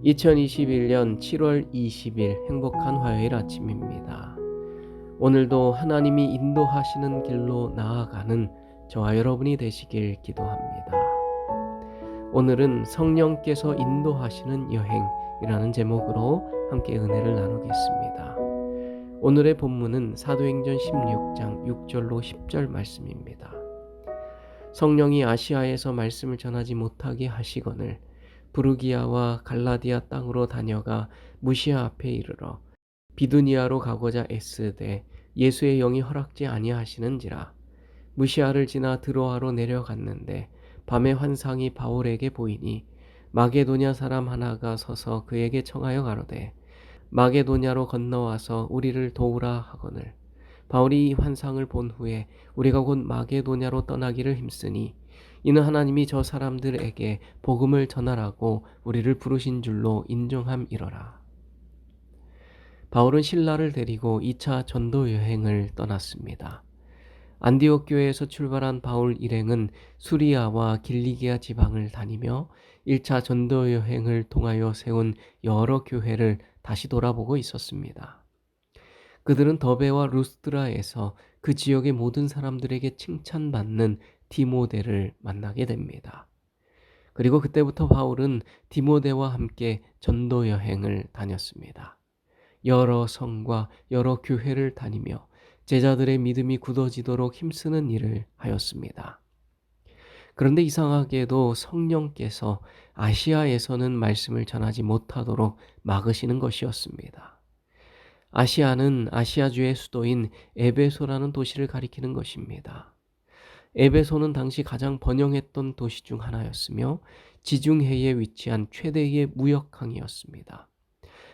2021년 7월 20일 행복한 화요일 아침입니다. 오늘도 하나님이 인도하시는 길로 나아가는 저와 여러분이 되시길 기도합니다. 오늘은 성령께서 인도하시는 여행이라는 제목으로 함께 은혜를 나누겠습니다. 오늘의 본문은 사도행전 16장 6절로 10절 말씀입니다. 성령이 아시아에서 말씀을 전하지 못하게 하시거늘 부르기아와 갈라디아 땅으로 다녀가 무시아 앞에 이르러 비두니아로 가고자 애쓰되 예수의 영이 허락지 아니하시는지라. 무시아를 지나 드로아로 내려갔는데 밤에 환상이 바울에게 보이니 마게도냐 사람 하나가 서서 그에게 청하여 가로되 마게도냐로 건너와서 우리를 도우라 하거늘 바울이 이 환상을 본 후에 우리가 곧 마게도냐로 떠나기를 힘쓰니 이는 하나님이 저 사람들에게 복음을 전하라고 우리를 부르신 줄로 인정함이러라. 바울은 신라를 데리고 2차 전도 여행을 떠났습니다. 안디옥 교회에서 출발한 바울 일행은 수리아와 길리기아 지방을 다니며 1차 전도 여행을 통하여 세운 여러 교회를 다시 돌아보고 있었습니다. 그들은 더베와 루스드라에서 그 지역의 모든 사람들에게 칭찬받는 디모데를 만나게 됩니다. 그리고 그때부터 바울은 디모데와 함께 전도 여행을 다녔습니다. 여러 성과 여러 교회를 다니며 제자들의 믿음이 굳어지도록 힘쓰는 일을 하였습니다. 그런데 이상하게도 성령께서 아시아에서는 말씀을 전하지 못하도록 막으시는 것이었습니다. 아시아는 아시아주의 수도인 에베소라는 도시를 가리키는 것입니다. 에베소는 당시 가장 번영했던 도시 중 하나였으며 지중해에 위치한 최대의 무역항이었습니다.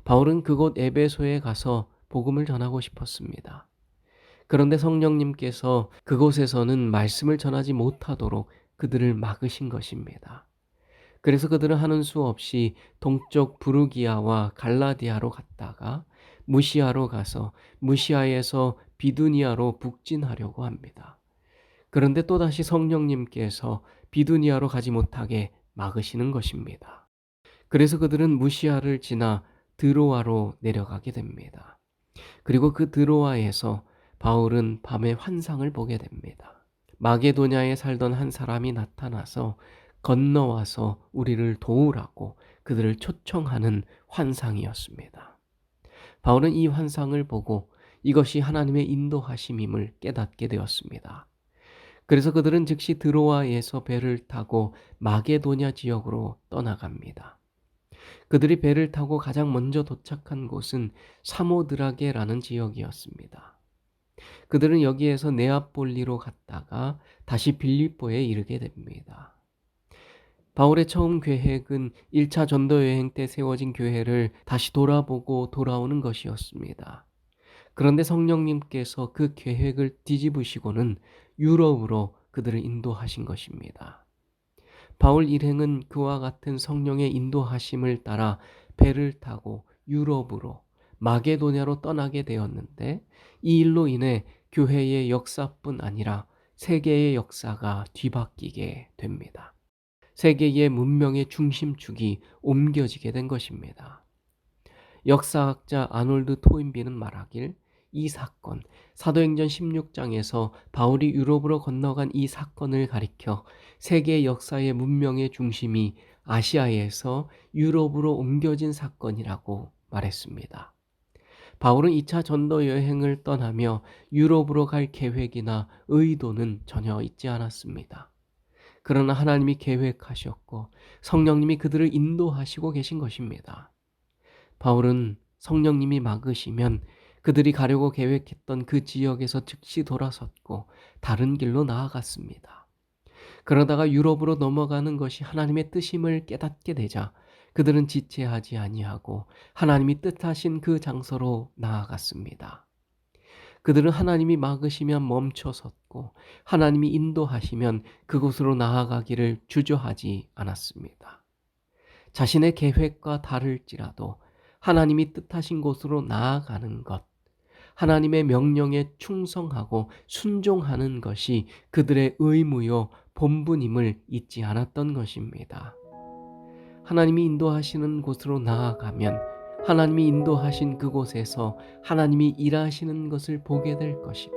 바울은 그곳 에베소에 가서 복음을 전하고 싶었습니다. 그런데 성령님께서 그곳에서는 말씀을 전하지 못하도록 그들을 막으신 것입니다. 그래서 그들은 하는 수 없이 동쪽 부르기아와 갈라디아로 갔다가 무시아로 가서 무시아에서 비두니아로 북진하려고 합니다. 그런데 또다시 성령님께서 비두니아로 가지 못하게 막으시는 것입니다. 그래서 그들은 무시아를 지나 드로아로 내려가게 됩니다. 그리고 그 드로아에서 바울은 밤에 환상을 보게 됩니다. 마게도냐에 살던 한 사람이 나타나서 건너와서 우리를 도우라고 그들을 초청하는 환상이었습니다. 바울은 이 환상을 보고 이것이 하나님의 인도하심임을 깨닫게 되었습니다. 그래서 그들은 즉시 드로아에서 배를 타고 마게도냐 지역으로 떠나갑니다. 그들이 배를 타고 가장 먼저 도착한 곳은 사모드라게라는 지역이었습니다. 그들은 여기에서 네아폴리로 갔다가 다시 빌립보에 이르게 됩니다. 바울의 처음 계획은 1차 전도 여행 때 세워진 교회를 다시 돌아보고 돌아오는 것이었습니다. 그런데 성령님께서 그 계획을 뒤집으시고는 유럽으로 그들을 인도하신 것입니다. 바울 일행은 그와 같은 성령의 인도하심을 따라 배를 타고 유럽으로 마게도냐로 떠나게 되었는데 이 일로 인해 교회의 역사뿐 아니라 세계의 역사가 뒤바뀌게 됩니다. 세계의 문명의 중심축이 옮겨지게 된 것입니다. 역사학자 아놀드 토인비는 말하길 이 사건, 사도행전 16장에서 바울이 유럽으로 건너간 이 사건을 가리켜 세계 역사의 문명의 중심이 아시아에서 유럽으로 옮겨진 사건이라고 말했습니다. 바울은 2차 전도 여행을 떠나며 유럽으로 갈 계획이나 의도는 전혀 있지 않았습니다. 그러나 하나님이 계획하셨고 성령님이 그들을 인도하시고 계신 것입니다. 바울은 성령님이 막으시면 그들이 가려고 계획했던 그 지역에서 즉시 돌아섰고 다른 길로 나아갔습니다. 그러다가 유럽으로 넘어가는 것이 하나님의 뜻임을 깨닫게 되자 그들은 지체하지 아니하고 하나님이 뜻하신 그 장소로 나아갔습니다. 그들은 하나님이 막으시면 멈춰섰고 하나님이 인도하시면 그곳으로 나아가기를 주저하지 않았습니다. 자신의 계획과 다를지라도 하나님이 뜻하신 곳으로 나아가는 것, 하나님의 명령에 충성하고 순종하는 것이 그들의 의무요 본분임을 잊지 않았던 것입니다. 하나님이 인도하시는 곳으로 나아가면 하나님이 인도하신 그곳에서 하나님이 일하시는 것을 보게 될 것이고,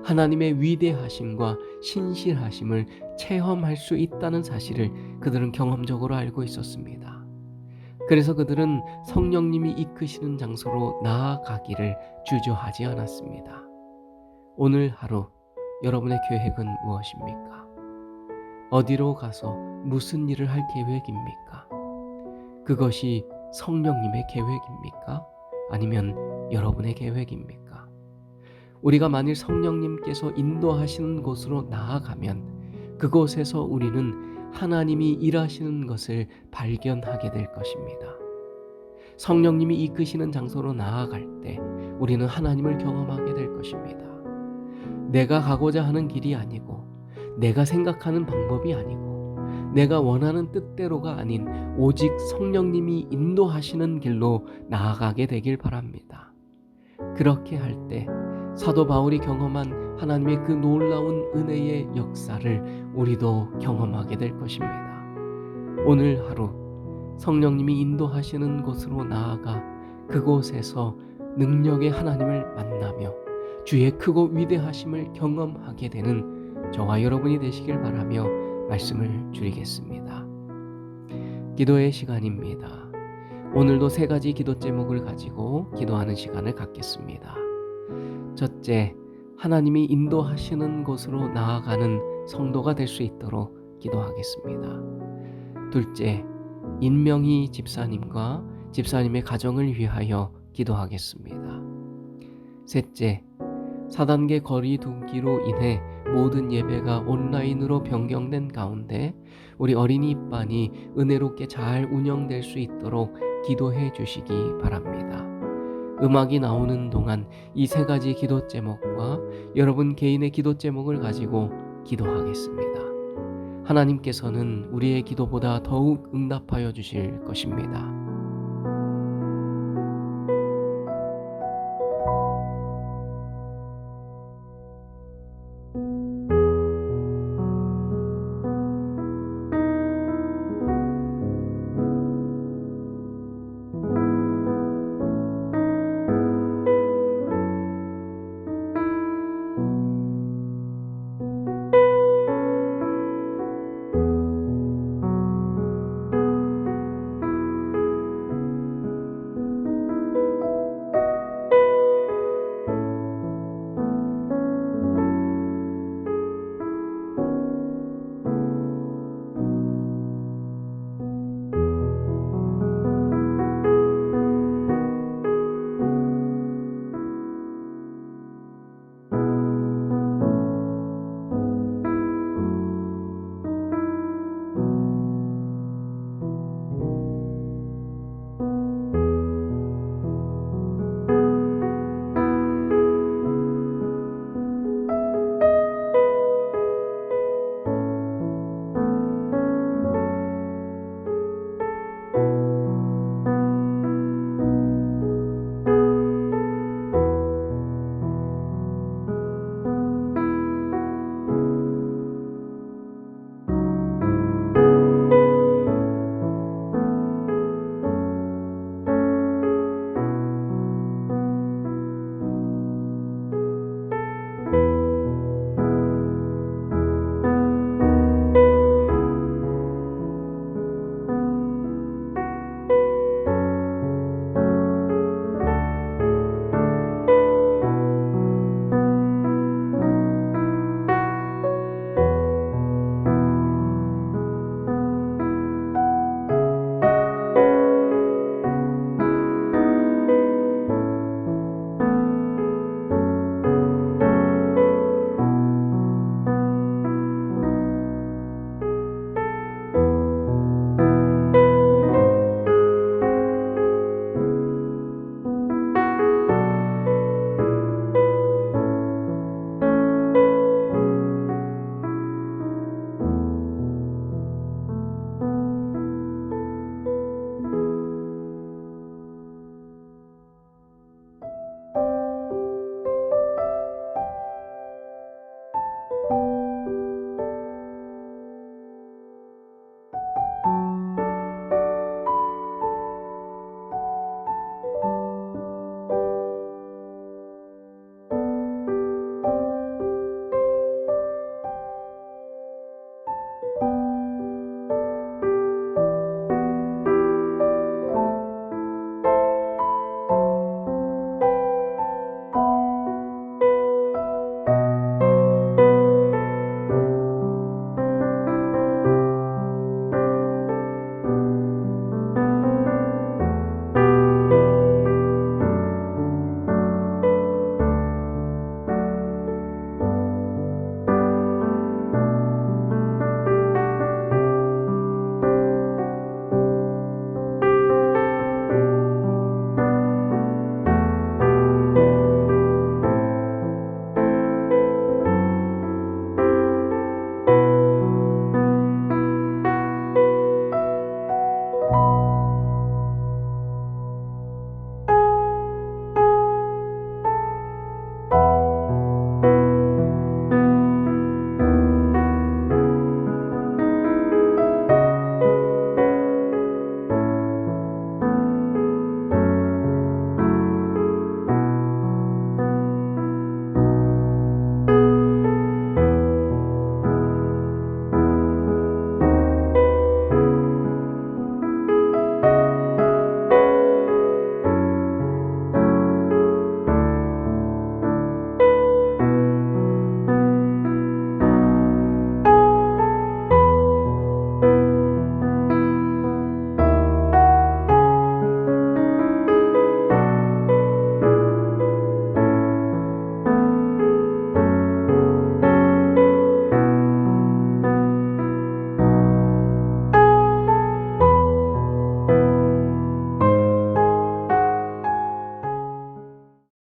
하나님의 위대하심과 신실하심을 체험할 수 있다는 사실을 그들은 경험적으로 알고 있었습니다. 그래서 그들은 성령님이 이끄시는 장소로 나아가기를 주저하지 않았습니다. 오늘 하루 여러분의 계획은 무엇입니까? 어디로 가서 무슨 일을 할 계획입니까? 그것이 성령님의 계획입니까? 아니면 여러분의 계획입니까? 우리가 만일 성령님께서 인도하시는 곳으로 나아가면 그곳에서 우리는 하나님이 일하시는 것을 발견하게 될 것입니다. 성령님이 이끄시는 장소로 나아갈 때 우리는 하나님을 경험하게 될 것입니다. 내가 가고자 하는 길이 아니고, 내가 생각하는 방법이 아니고, 내가 원하는 뜻대로가 아닌 오직 성령님이 인도하시는 길로 나아가게 되길 바랍니다. 그렇게 할 때 사도 바울이 경험한 하나님의 그 놀라운 은혜의 역사를 우리도 경험하게 될 것입니다. 오늘 하루 성령님이 인도하시는 곳으로 나아가 그곳에서 능력의 하나님을 만나며 주의 크고 위대하심을 경험하게 되는 저와 여러분이 되시길 바라며 말씀을 드리겠습니다. 기도의 시간입니다. 오늘도 3가지 기도 제목을 가지고 기도하는 시간을 갖겠습니다. 첫째, 하나님이 인도하시는 곳으로 나아가는 성도가 될 수 있도록 기도하겠습니다. 둘째, 인명희 집사님과 집사님의 가정을 위하여 기도하겠습니다. 셋째, 4단계 거리 두기로 인해 모든 예배가 온라인으로 변경된 가운데 우리 어린이반이 은혜롭게 잘 운영될 수 있도록 기도해 주시기 바랍니다. 음악이 나오는 동안 이 3가지 기도 제목과 여러분 개인의 기도 제목을 가지고 기도하겠습니다. 하나님께서는 우리의 기도보다 더욱 응답하여 주실 것입니다.